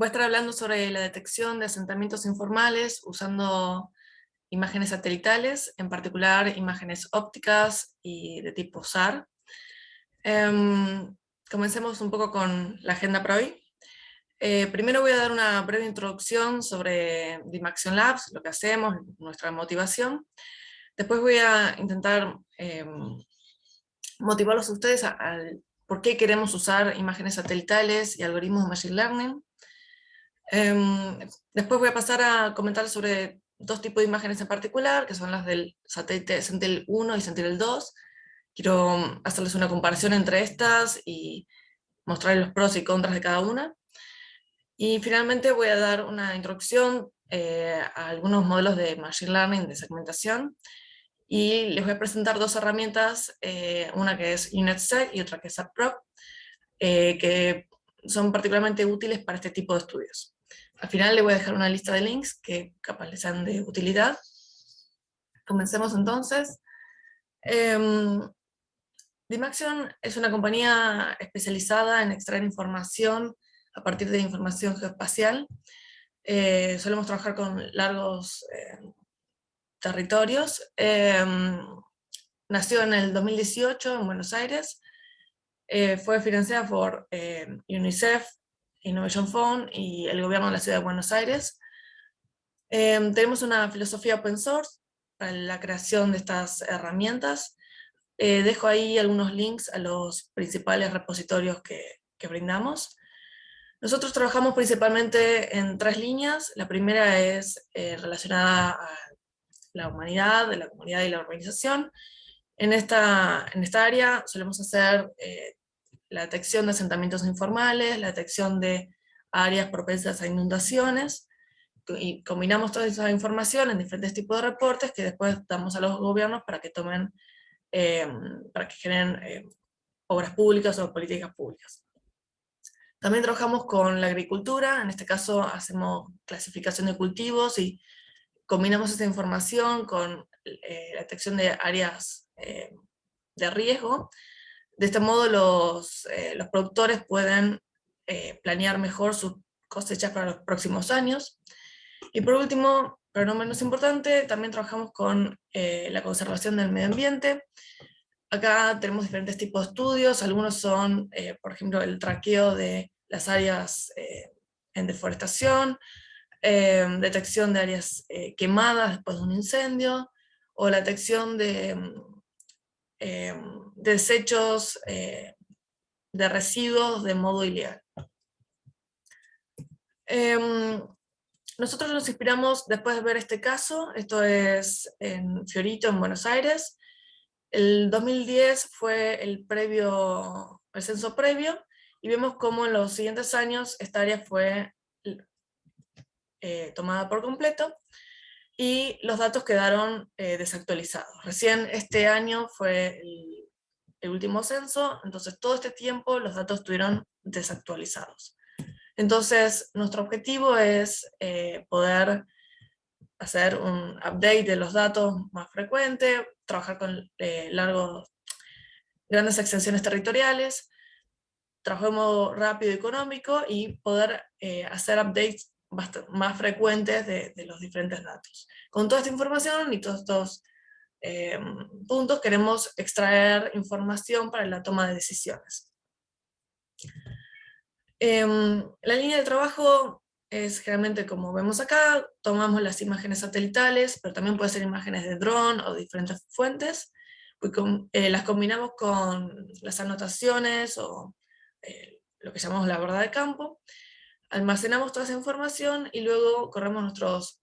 Voy a estar hablando sobre la detección de asentamientos informales usando imágenes satelitales, en particular imágenes ópticas y de tipo SAR. Comencemos un poco con la agenda para hoy. Primero voy a dar una breve introducción sobre Dimaxion Labs, lo que hacemos, nuestra motivación. Después voy a intentar motivarlos a ustedes al por qué queremos usar imágenes satelitales y algoritmos de Machine Learning. Después voy a pasar a comentar sobre dos tipos de imágenes en particular, que son las del satélite Sentinel-1 y Sentinel-2. Quiero hacerles una comparación entre estas y mostrarles los pros y contras de cada una. Y finalmente voy a dar una introducción a algunos modelos de Machine Learning, de segmentación, y les voy a presentar dos herramientas, una que es UnetSec y otra que es AppRoc, que son particularmente útiles para este tipo de estudios. Al final les voy a dejar una lista de links que capaz les sean de utilidad. Comencemos entonces. Dimaxion es una compañía especializada en extraer información a partir de información geoespacial. Solemos trabajar con largos territorios. Nació en el 2018 en Buenos Aires. Fue financiada por UNICEF, Innovation Fund y el gobierno de la ciudad de Buenos Aires. Tenemos una filosofía open source para la creación de estas herramientas. Dejo ahí algunos links a los principales repositorios que brindamos. Nosotros trabajamos principalmente en tres líneas. La primera es relacionada a la humanidad, de la comunidad y la organización. En esta área solemos hacer la detección de asentamientos informales, la detección de áreas propensas a inundaciones, y combinamos toda esa información en diferentes tipos de reportes que después damos a los gobiernos para que tomen, para que generen obras públicas o políticas públicas. También trabajamos con la agricultura, en este caso hacemos clasificación de cultivos y combinamos esa información con la detección de áreas de riesgo. De este modo los productores pueden planear mejor sus cosechas para los próximos años. Y por último, pero no menos importante, también trabajamos con la conservación del medio ambiente. Acá tenemos diferentes tipos de estudios, algunos son, por ejemplo, el traqueo de las áreas en deforestación, detección de áreas quemadas después de un incendio, o la detección de desechos de residuos de modo ilegal. Nosotros nos inspiramos después de ver este caso, esto es en Fiorito, en Buenos Aires. El 2010 fue el censo previo, y vemos cómo en los siguientes años esta área fue tomada por completo, y los datos quedaron desactualizados. Recién este año fue el último censo, entonces todo este tiempo los datos estuvieron desactualizados. Entonces, nuestro objetivo es poder hacer un update de los datos más frecuente, trabajar con grandes extensiones territoriales, trabajar de modo rápido y económico, y poder hacer updates más frecuentes de los diferentes datos. Con toda esta información y todos estos puntos queremos extraer información para la toma de decisiones. La línea de trabajo es generalmente como vemos acá, tomamos las imágenes satelitales, pero también puede ser imágenes de dron o de diferentes fuentes, las combinamos con las anotaciones o lo que llamamos la verdad de campo, almacenamos toda esa información y luego corremos nuestros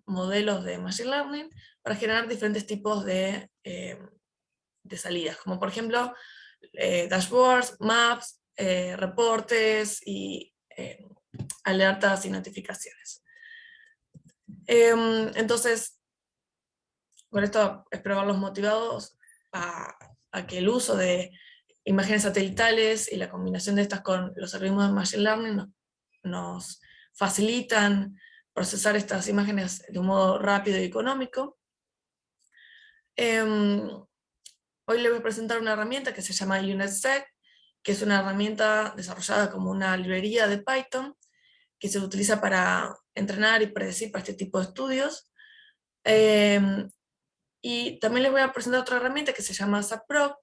modelos de Machine Learning para generar diferentes tipos de salidas, como por ejemplo dashboards, maps, reportes y alertas y notificaciones. Entonces, con esto espero verlos motivados a que el uso de imágenes satelitales y la combinación de estas con los algoritmos de Machine Learning nos facilitan procesar estas imágenes de un modo rápido y económico. Hoy les voy a presentar una herramienta que se llama UnetSec, que es una herramienta desarrollada como una librería de Python, que se utiliza para entrenar y predecir para este tipo de estudios. Y también les voy a presentar otra herramienta que se llama SAPROC,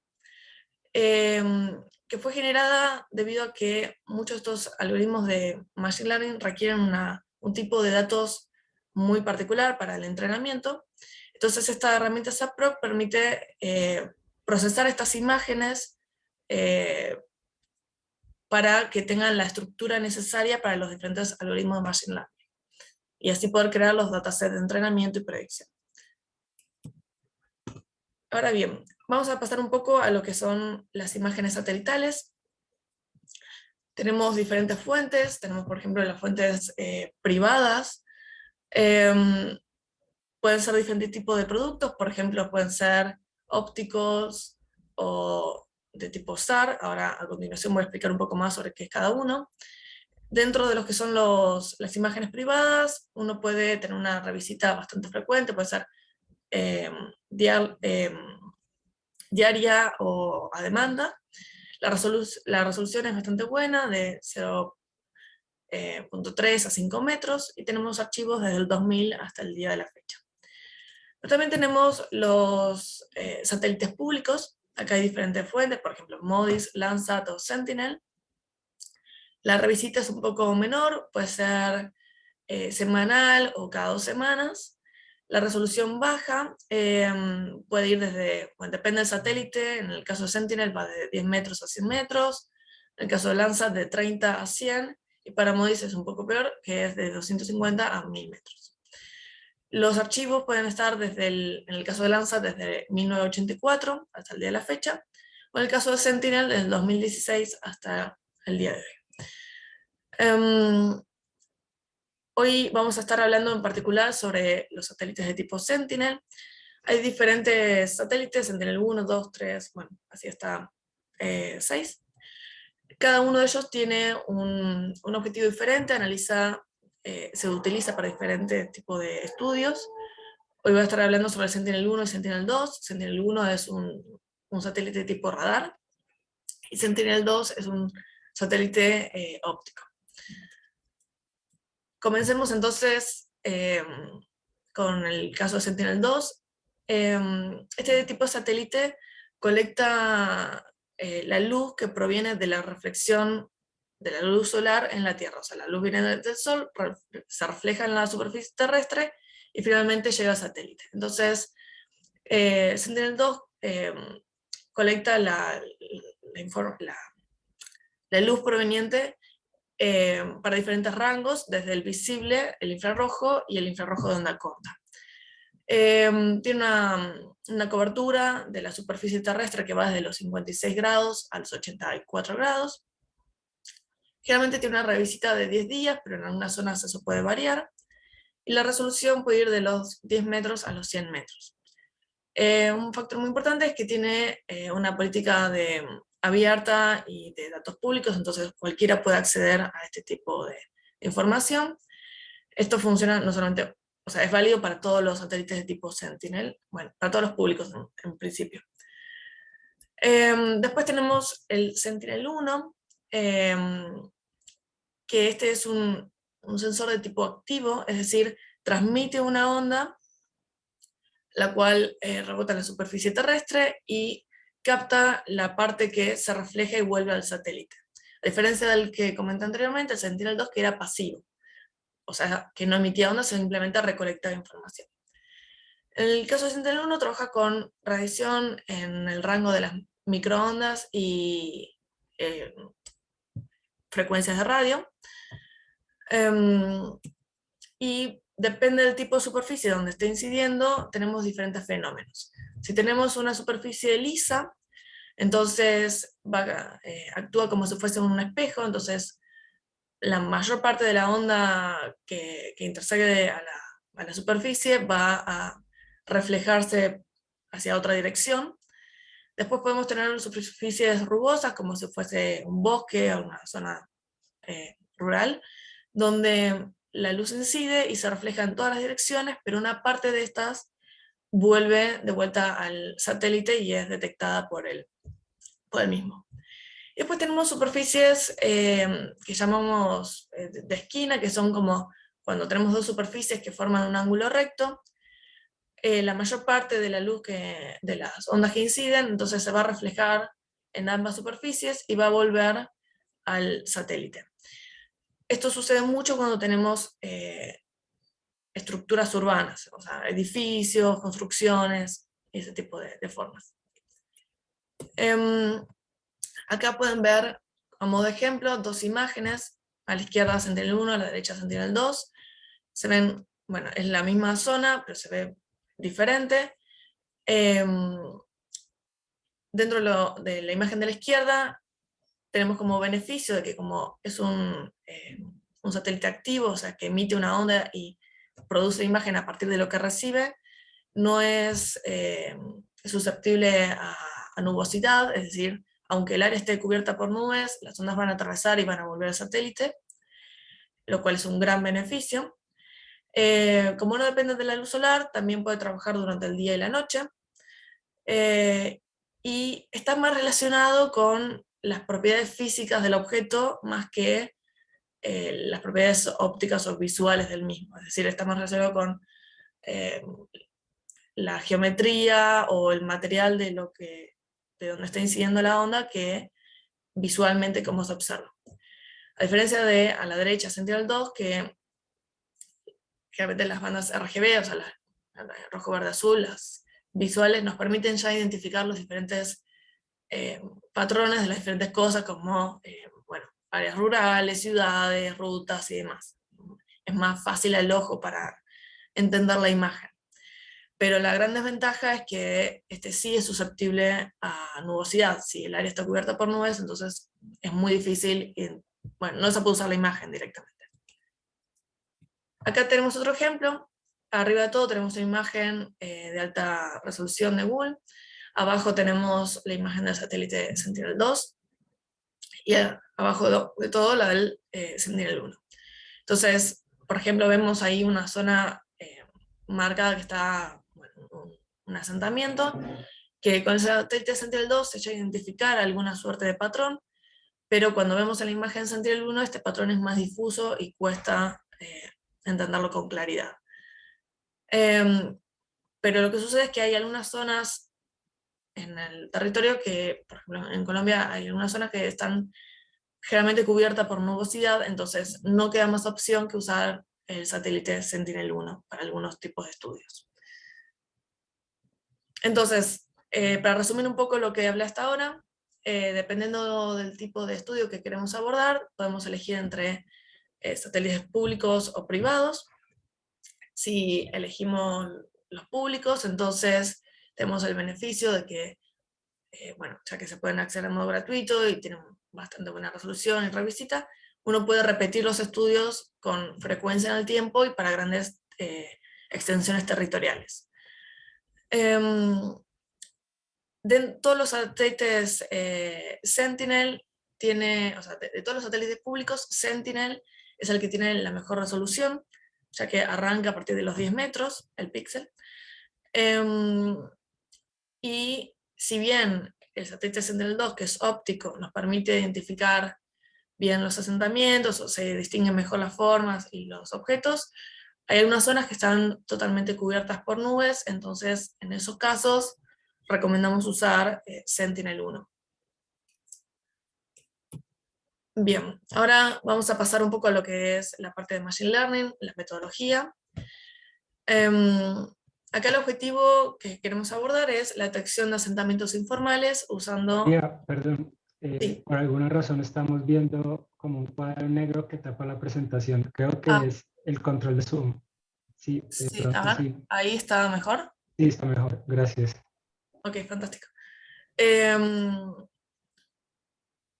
que fue generada debido a que muchos de estos algoritmos de Machine Learning requieren un tipo de datos muy particular para el entrenamiento. Entonces esta herramienta SAPROC permite procesar estas imágenes para que tengan la estructura necesaria para los diferentes algoritmos de Machine Learning, y así poder crear los datasets de entrenamiento y predicción. Ahora bien, vamos a pasar un poco a lo que son las imágenes satelitales. Tenemos diferentes fuentes, tenemos por ejemplo las fuentes privadas, pueden ser diferentes tipos de productos, por ejemplo pueden ser ópticos o de tipo SAR, ahora a continuación voy a explicar un poco más sobre qué es cada uno. Dentro de los que son las imágenes privadas, uno puede tener una revisita bastante frecuente, puede ser diaria o a demanda. La resolución es bastante buena, de 0.3 a 5 metros, y tenemos archivos desde el 2000 hasta el día de la fecha. Pero también tenemos los satélites públicos. Acá hay diferentes fuentes, por ejemplo MODIS, Landsat o Sentinel. La revisita es un poco menor, puede ser semanal o cada 2 semanas. La resolución baja puede ir desde, bueno, depende del satélite, en el caso de Sentinel va de 10 metros a 100 metros, en el caso de Landsat de 30 a 100, y para MODIS es un poco peor, que es de 250 a 1000 metros. Los archivos pueden estar en el caso de Landsat desde 1984 hasta el día de la fecha, o en el caso de Sentinel desde el 2016 hasta el día de hoy. Hoy vamos a estar hablando en particular sobre los satélites de tipo Sentinel. Hay diferentes satélites, Sentinel 1, 2, 3, bueno, así hasta 6. Cada uno de ellos tiene un objetivo diferente, se utiliza para diferentes tipos de estudios. Hoy voy a estar hablando sobre el Sentinel 1 y Sentinel 2. Sentinel 1 es un satélite de tipo radar, y Sentinel 2 es un satélite óptico. Comencemos entonces con el caso de Sentinel-2. Este tipo de satélite colecta la luz que proviene de la reflexión de la luz solar en la Tierra. O sea, la luz viene del Sol, se refleja en la superficie terrestre y finalmente llega al satélite. Entonces, Sentinel-2 colecta la luz proveniente para diferentes rangos, desde el visible, el infrarrojo y el infrarrojo de onda corta. Tiene una cobertura de la superficie terrestre que va desde los 56 grados a los 84 grados. Generalmente tiene una revisita de 10 días, pero en algunas zonas eso puede variar. Y la resolución puede ir de los 10 metros a los 100 metros. Un factor muy importante es que tiene una política abierta y de datos públicos, entonces cualquiera puede acceder a este tipo de información. Esto funciona no solamente, o sea, es válido para todos los satélites de tipo Sentinel, bueno, para todos los públicos en principio. Después tenemos el Sentinel-1, que este es un sensor de tipo activo, es decir, transmite una onda la cual rebota en la superficie terrestre y capta la parte que se refleja y vuelve al satélite. A diferencia del que comenté anteriormente, el Sentinel-2, que era pasivo, o sea, que no emitía ondas, simplemente recolectaba información. En el caso de Sentinel-1 trabaja con radiación en el rango de las microondas y frecuencias de radio. Y depende del tipo de superficie donde esté incidiendo, tenemos diferentes fenómenos. Si tenemos una superficie lisa, entonces actúa como si fuese un espejo, entonces la mayor parte de la onda que intersegue a la superficie va a reflejarse hacia otra dirección. Después podemos tener superficies rugosas, como si fuese un bosque o una zona rural, donde la luz incide y se refleja en todas las direcciones, pero una parte de estas vuelve de vuelta al satélite y es detectada por el mismo. Y después tenemos superficies que llamamos de esquina, que son como cuando tenemos dos superficies que forman un ángulo recto. La mayor parte de la luz de las ondas que inciden, entonces se va a reflejar en ambas superficies y va a volver al satélite. Esto sucede mucho cuando tenemos estructuras urbanas, o sea, edificios, construcciones, y ese tipo de formas. Acá pueden ver, a modo de ejemplo, dos imágenes, a la izquierda Sentinel-1, a la derecha Sentinel-2. Se ven, bueno, es la misma zona, pero se ve diferente. Dentro de la imagen de la izquierda, tenemos como beneficio de que como es un satélite activo, o sea, que emite una onda y produce imagen a partir de lo que recibe, no es susceptible a nubosidad, es decir, aunque el área esté cubierta por nubes, las ondas van a atravesar y van a volver al satélite, lo cual es un gran beneficio. Como no depende de la luz solar, también puede trabajar durante el día y la noche, y está más relacionado con las propiedades físicas del objeto más que las propiedades ópticas o visuales del mismo, es decir, está más relacionado con la geometría o el material de donde está incidiendo la onda que visualmente cómo se observa. A diferencia de a la derecha Sentinel-2, que generalmente las bandas RGB, o sea, las rojo, verde, azul, las visuales nos permiten ya identificar los diferentes patrones de las diferentes cosas, como bueno, áreas rurales, ciudades, rutas y demás. Es más fácil al ojo para entender la imagen. Pero la gran desventaja es que este sí es susceptible a nubosidad. Si el área está cubierta por nubes, entonces es muy difícil, bueno, no se puede usar la imagen directamente. Acá tenemos otro ejemplo. Arriba de todo tenemos una imagen de alta resolución de Google. Abajo tenemos la imagen del satélite Sentinel-2 y abajo de todo la del Sentinel-1. Entonces, por ejemplo, vemos ahí una zona marcada que está, bueno, un asentamiento, que con el satélite Sentinel-2 se llega a identificar alguna suerte de patrón, pero cuando vemos en la imagen Sentinel-1 este patrón es más difuso y cuesta entenderlo con claridad. Pero lo que sucede es que hay algunas zonas en el territorio que, por ejemplo, en Colombia hay algunas zonas que están generalmente cubiertas por nubosidad, entonces no queda más opción que usar el satélite Sentinel-1 para algunos tipos de estudios. Entonces, para resumir un poco lo que hablé hasta ahora, dependiendo del tipo de estudio que queremos abordar, podemos elegir entre satélites públicos o privados. Si elegimos los públicos, entonces tenemos el beneficio de que, bueno, ya que se pueden acceder en modo gratuito y tienen bastante buena resolución y revisita, uno puede repetir los estudios con frecuencia en el tiempo y para grandes extensiones territoriales. De todos los satélites Sentinel o sea, de todos los satélites públicos, Sentinel es el que tiene la mejor resolución, ya que arranca a partir de los 10 metros el píxel. Y si bien el satélite Sentinel-2, que es óptico, nos permite identificar bien los asentamientos, o se distinguen mejor las formas y los objetos, hay algunas zonas que están totalmente cubiertas por nubes, entonces en esos casos recomendamos usar Sentinel-1. Bien, ahora vamos a pasar un poco a lo que es la parte de Machine Learning, la metodología. Acá el objetivo que queremos abordar es la detección de asentamientos informales usando... Perdón, Sí. por alguna razón estamos viendo como un cuadro negro que tapa la presentación. Creo que es el control de Zoom. Sí, de Sí, a pronto ver, sí. ahí está mejor. Sí, está mejor, gracias. Ok, fantástico.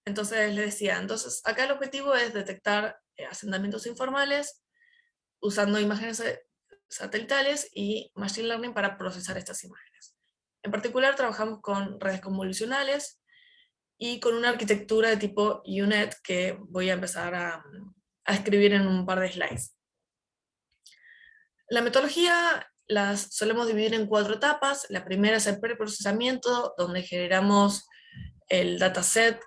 Entonces les decía, entonces acá el objetivo es detectar asentamientos informales usando imágenes satelitales y Machine Learning para procesar estas imágenes. En particular trabajamos con redes convolucionales y con una arquitectura de tipo UNet que voy a empezar a escribir en un par de slides. La metodología las solemos dividir en 4 etapas. La primera es el preprocesamiento, donde generamos el dataset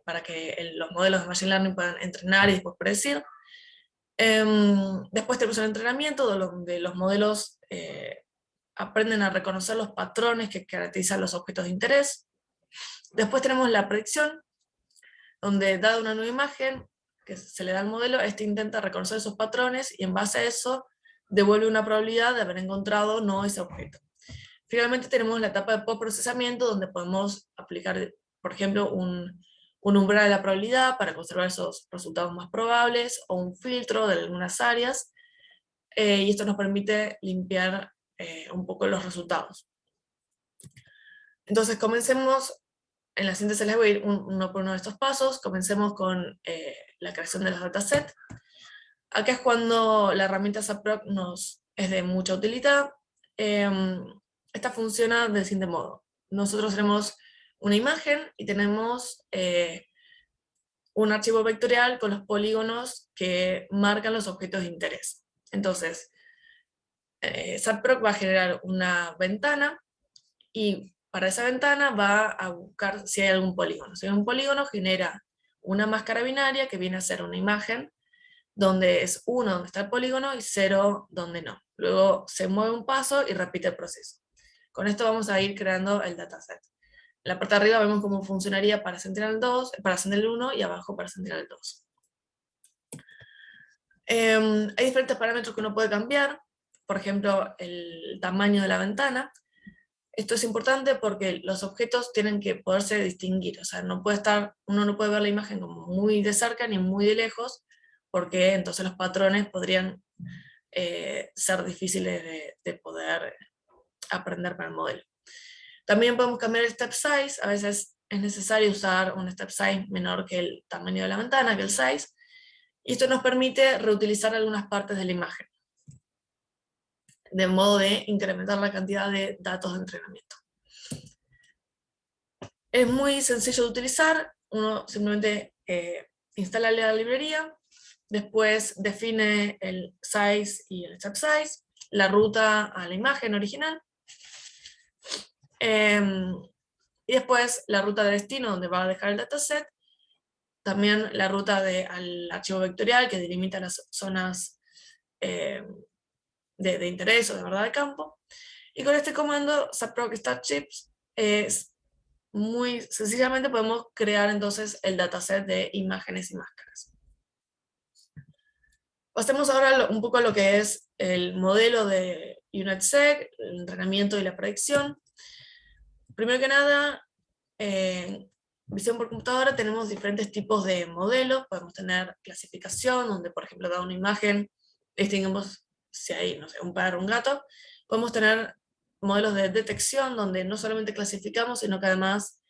para que los modelos de Machine Learning puedan entrenar y después predecir. Después tenemos el entrenamiento, donde los modelos aprenden a reconocer los patrones que caracterizan los objetos de interés. Después tenemos la predicción, donde dada una nueva imagen que se le da al modelo, este intenta reconocer esos patrones y en base a eso devuelve una probabilidad de haber encontrado o no ese objeto. Finalmente tenemos la etapa de postprocesamiento, donde podemos aplicar, por ejemplo, un umbral de la probabilidad para conservar esos resultados más probables, o un filtro de algunas áreas, y esto nos permite limpiar un poco los resultados. Entonces comencemos, en la síntesis les voy a ir uno por uno de estos pasos. Comencemos con la creación de los datasets. Acá es cuando la herramienta SAPROC nos es de mucha utilidad. Esta funciona del siguiente modo. Nosotros tenemos una imagen y tenemos un archivo vectorial con los polígonos que marcan los objetos de interés. Entonces, SAPROC va a generar una ventana y para esa ventana va a buscar si hay algún polígono. Si hay un polígono, genera una máscara binaria que viene a ser una imagen donde es 1 donde está el polígono y 0 donde no. Luego se mueve un paso y repite el proceso. Con esto vamos a ir creando el dataset. En la parte de arriba vemos cómo funcionaría para Sentinel-2, para Sentinel-1 y abajo para Sentinel-2. Hay diferentes parámetros que uno puede cambiar, por ejemplo, el tamaño de la ventana. Esto es importante porque los objetos tienen que poderse distinguir, o sea, uno no puede ver la imagen como muy de cerca ni muy de lejos, porque entonces los patrones podrían ser difíciles de poder aprender para el modelo. También podemos cambiar el step size, a veces es necesario usar un step size menor que el tamaño de la ventana, que el size, y esto nos permite reutilizar algunas partes de la imagen, de modo de incrementar la cantidad de datos de entrenamiento. Es muy sencillo de utilizar, uno simplemente instala la librería, después define el size y el step size, la ruta a la imagen original, y después la ruta de destino donde va a dejar el dataset, también la ruta al archivo vectorial que delimita las zonas de interés o de verdad de campo, y con este comando SAPROC start chips muy sencillamente podemos crear entonces el dataset de imágenes y máscaras. Pasemos ahora un poco a lo que es el modelo de UNetSec, el entrenamiento y la predicción. Primero que nada, en visión por computadora tenemos diferentes tipos de modelos. Podemos tener clasificación, donde por ejemplo da una imagen, distinguimos si hay, no sé, un perro, un gato. Podemos tener modelos de detección, donde no solamente clasificamos, sino que además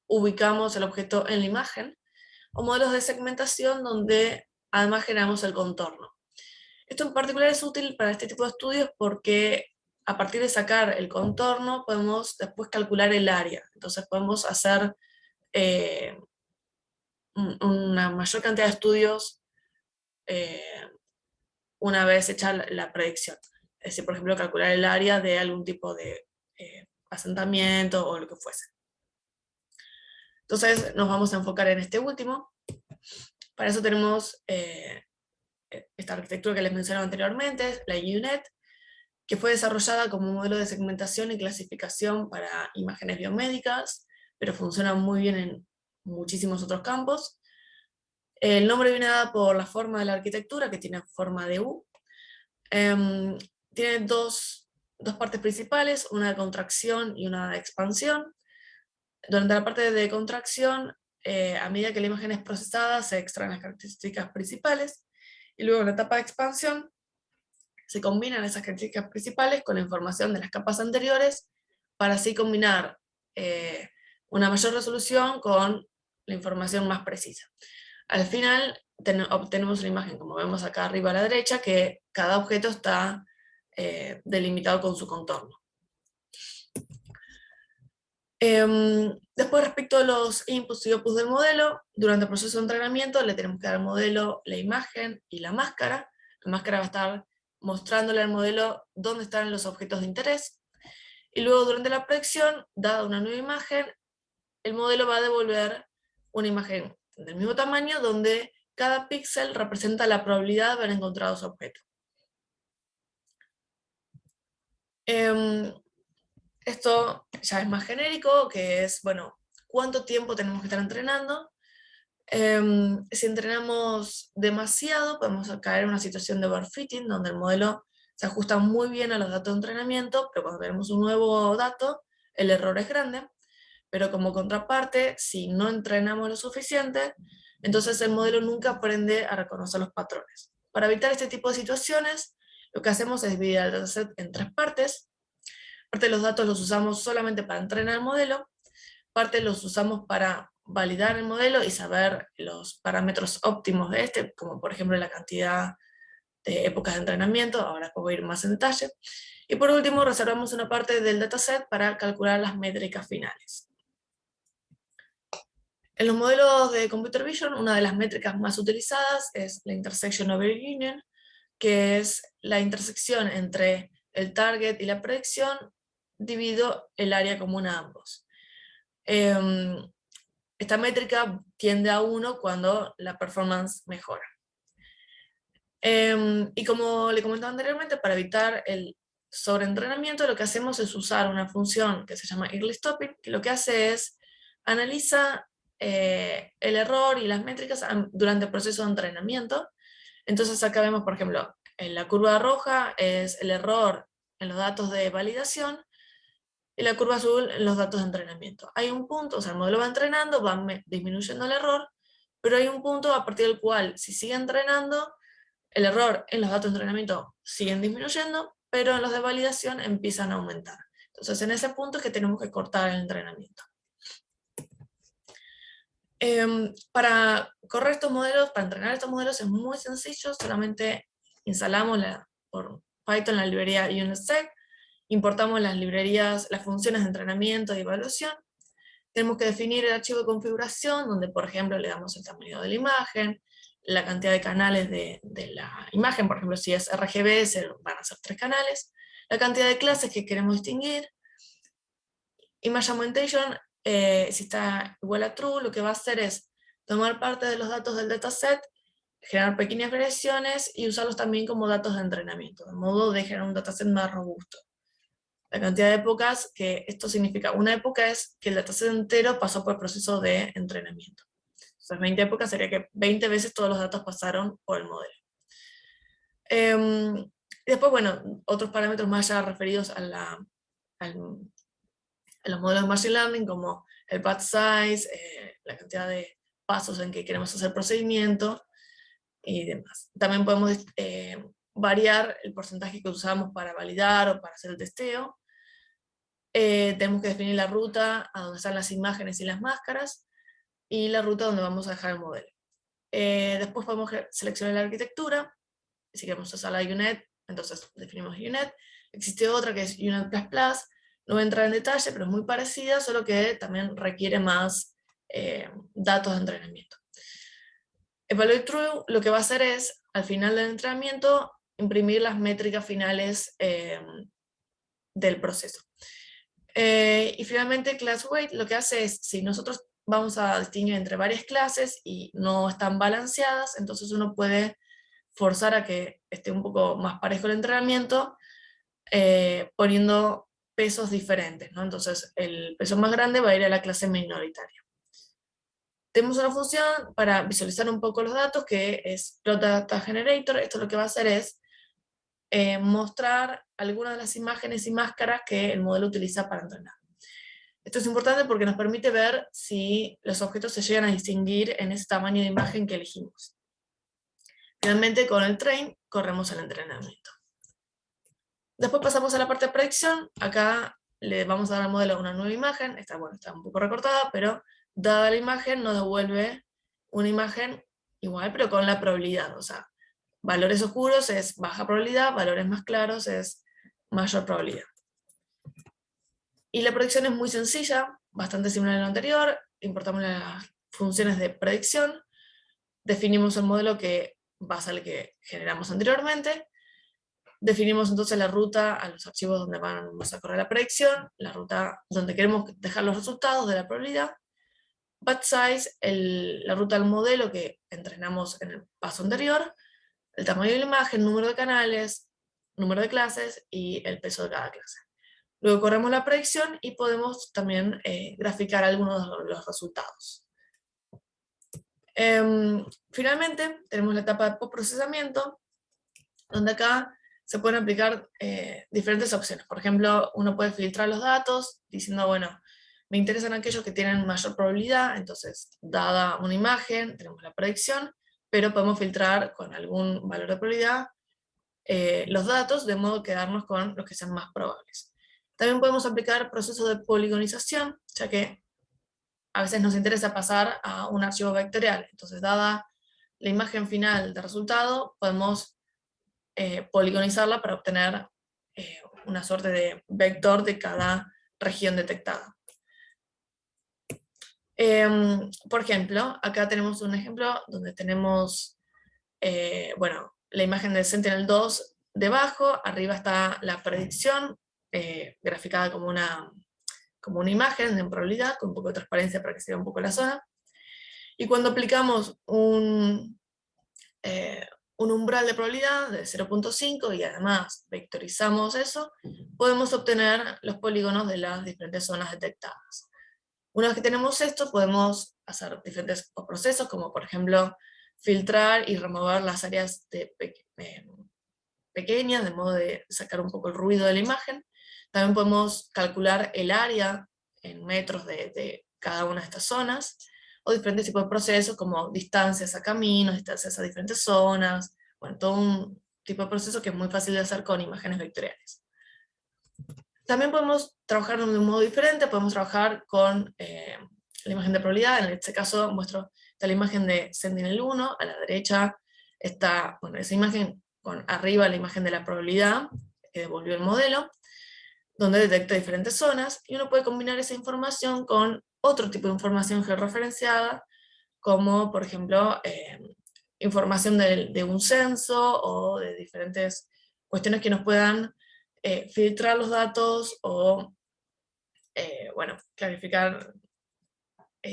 ubicamos el objeto en la imagen, o modelos de segmentación, donde además generamos el contorno. Esto en particular es útil para este tipo de estudios porque a partir de sacar el contorno podemos después calcular el área. Entonces podemos hacer una mayor cantidad de estudios una vez hecha la predicción. Es decir, por ejemplo, calcular el área de algún tipo de asentamiento o lo que fuese. Entonces nos vamos a enfocar en este último. Para eso tenemos esta arquitectura que les mencionaba anteriormente, la UNet, que fue desarrollada como un modelo de segmentación y clasificación para imágenes biomédicas, pero funciona muy bien en muchísimos otros campos. El nombre viene dado por la forma de la arquitectura, que tiene forma de U. Tiene dos partes principales, una de contracción y una de expansión. Durante la parte de contracción, a medida que la imagen es procesada, se extraen las características principales, y luego en la etapa de expansión se combinan esas características principales con la información de las capas anteriores, para así combinar una mayor resolución con la información más precisa. Al final obtenemos una imagen, como vemos acá arriba a la derecha, que cada objeto está delimitado con su contorno. Después, respecto a los inputs y outputs del modelo, durante el proceso de entrenamiento le tenemos que dar al modelo la imagen y la máscara. La máscara va a estar mostrándole al modelo dónde están los objetos de interés, y luego durante la predicción, dada una nueva imagen, el modelo va a devolver una imagen del mismo tamaño donde cada píxel representa la probabilidad de haber encontrado su objeto. Esto ya es más genérico, que es, bueno, cuánto tiempo tenemos que estar entrenando. Si entrenamos demasiado, podemos caer en una situación de overfitting, donde el modelo se ajusta muy bien a los datos de entrenamiento, pero cuando tenemos un nuevo dato, el error es grande. Pero como contraparte, si no entrenamos lo suficiente, entonces el modelo nunca aprende a reconocer los patrones. Para evitar este tipo de situaciones, lo que hacemos es dividir el dataset en 3 partes. Parte de los datos los usamos solamente para entrenar el modelo, parte los usamos para validar el modelo y saber los parámetros óptimos de este, como por ejemplo la cantidad de épocas de entrenamiento, ahora puedo ir más en detalle. Y por último, reservamos una parte del dataset para calcular las métricas finales. En los modelos de Computer Vision, una de las métricas más utilizadas es la Intersection over Union, que es la intersección entre el target y la predicción dividido el área común a ambos. Esta métrica tiende a 1 cuando la performance mejora. Y como le comentaba anteriormente, para evitar el sobreentrenamiento, lo que hacemos es usar una función que se llama early stopping, que lo que hace es analiza el error y las métricas durante el proceso de entrenamiento. Entonces acá vemos, por ejemplo, en la curva roja es el error en los datos de validación, y la curva azul en los datos de entrenamiento. Hay un punto, o sea, el modelo va entrenando, va disminuyendo el error, pero hay un punto a partir del cual, si sigue entrenando, el error en los datos de entrenamiento siguen disminuyendo, pero en los de validación empiezan a aumentar. Entonces, en ese punto es que tenemos que cortar el entrenamiento. Para correr estos modelos, para entrenar estos modelos es muy sencillo, solamente instalamos por Python la librería UnitSec, importamos las librerías, las funciones de entrenamiento y evaluación. Tenemos que definir el archivo de configuración, donde por ejemplo le damos el tamaño de la imagen, la cantidad de canales de la imagen, por ejemplo si es RGB van a ser 3 canales, la cantidad de clases que queremos distinguir. Image augmentation, si está igual a true, lo que va a hacer es tomar parte de los datos del dataset, generar pequeñas variaciones y usarlos también como datos de entrenamiento, de modo de generar un dataset más robusto. La cantidad de épocas, que esto significa, una época es que el dataset entero pasó por el proceso de entrenamiento. Entonces 20 épocas sería que 20 veces todos los datos pasaron por el modelo. Después, bueno, otros parámetros más ya referidos a los modelos de Machine Learning, como el batch size, la cantidad de pasos en que queremos hacer procedimiento y demás. También podemos variar el porcentaje que usamos para validar o para hacer el testeo. Tenemos que definir la ruta a donde están las imágenes y las máscaras, y la ruta donde vamos a dejar el modelo. Después podemos seleccionar la arquitectura. Si queremos usar la UNet, entonces definimos UNet. Existe otra que es UNet++, no voy a entrar en detalle, pero es muy parecida, solo que también requiere más datos de entrenamiento. Evaluate True lo que va a hacer es, al final del entrenamiento, imprimir las métricas finales del proceso. Y finalmente class weight lo que hace es, si nosotros vamos a distinguir entre varias clases y no están balanceadas, entonces uno puede forzar a que esté un poco más parejo el entrenamiento, poniendo pesos diferentes, ¿no? Entonces el peso más grande va a ir a la clase minoritaria. Tenemos una función para visualizar un poco los datos que es Plot Data Generator. Esto lo que va a hacer es mostrar algunas de las imágenes y máscaras que el modelo utiliza para entrenar. Esto es importante porque nos permite ver si los objetos se llegan a distinguir en ese tamaño de imagen que elegimos. Finalmente, con el train, corremos el entrenamiento. Después pasamos a la parte de predicción. Acá le vamos a dar al modelo una nueva imagen. Está un poco recortada, pero dada la imagen nos devuelve una imagen igual, pero con la probabilidad. O sea, valores oscuros es baja probabilidad, valores más claros es mayor probabilidad. Y la predicción es muy sencilla, bastante similar a lo anterior. Importamos las funciones de predicción, definimos el modelo que va a ser el que generamos anteriormente, definimos entonces la ruta a los archivos donde vamos a correr la predicción, la ruta donde queremos dejar los resultados de la probabilidad, batch size, la ruta del modelo que entrenamos en el paso anterior, el tamaño de la imagen, número de canales, número de clases y el peso de cada clase. Luego corremos la predicción y podemos también graficar algunos de los resultados. Finalmente, tenemos la etapa de postprocesamiento, donde acá se pueden aplicar diferentes opciones. Por ejemplo, uno puede filtrar los datos diciendo, bueno, me interesan aquellos que tienen mayor probabilidad, entonces, dada una imagen, tenemos la predicción, pero podemos filtrar con algún valor de probabilidad los datos, de modo que quedarnos con los que sean más probables. También podemos aplicar procesos de poligonización, ya que a veces nos interesa pasar a un archivo vectorial. Entonces, dada la imagen final de resultado, podemos poligonizarla para obtener una suerte de vector de cada región detectada. Por ejemplo, acá tenemos un ejemplo donde tenemos bueno, la imagen de Sentinel-2 debajo, arriba está la predicción, graficada como una imagen en probabilidad, con un poco de transparencia para que se vea un poco la zona. Y cuando aplicamos un umbral de probabilidad de 0.5 y además vectorizamos eso, podemos obtener los polígonos de las diferentes zonas detectadas. Una vez que tenemos esto, podemos hacer diferentes procesos, como por ejemplo filtrar y remover las áreas pequeñas, de modo de sacar un poco el ruido de la imagen. También podemos calcular el área en metros de cada una de estas zonas, o diferentes tipos de procesos como distancias a caminos, distancias a diferentes zonas, bueno, todo un tipo de proceso que es muy fácil de hacer con imágenes vectoriales. También podemos trabajar de un modo diferente, podemos trabajar con la imagen de probabilidad. En este caso muestro la imagen de Sentinel-1, a la derecha está, bueno, esa imagen con arriba la imagen de la probabilidad que devolvió el modelo, donde detecta diferentes zonas, y uno puede combinar esa información con otro tipo de información georreferenciada, como por ejemplo información de un censo o de diferentes cuestiones que nos puedan filtrar los datos o, bueno, clarificar,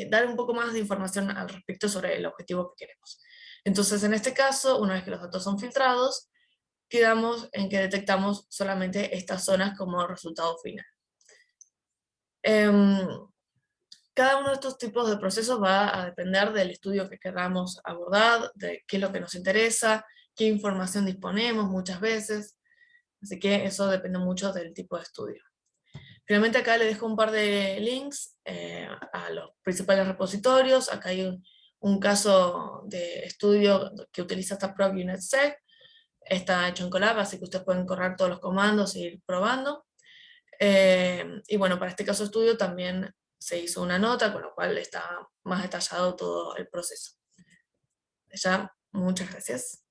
dar un poco más de información al respecto sobre el objetivo que queremos. Entonces, en este caso, una vez que los datos son filtrados, quedamos en que detectamos solamente estas zonas como resultado final. Cada uno de estos tipos de procesos va a depender del estudio que queramos abordar, de qué es lo que nos interesa, qué información disponemos muchas veces, así que eso depende mucho del tipo de estudio. Finalmente acá les dejo un par de links a los principales repositorios. Acá hay un caso de estudio que utiliza esta Proc UnitSec, está hecho en Colab, así que ustedes pueden correr todos los comandos e ir probando. Y bueno, para este caso de estudio también se hizo una nota, con lo cual está más detallado todo el proceso. Ya, muchas gracias.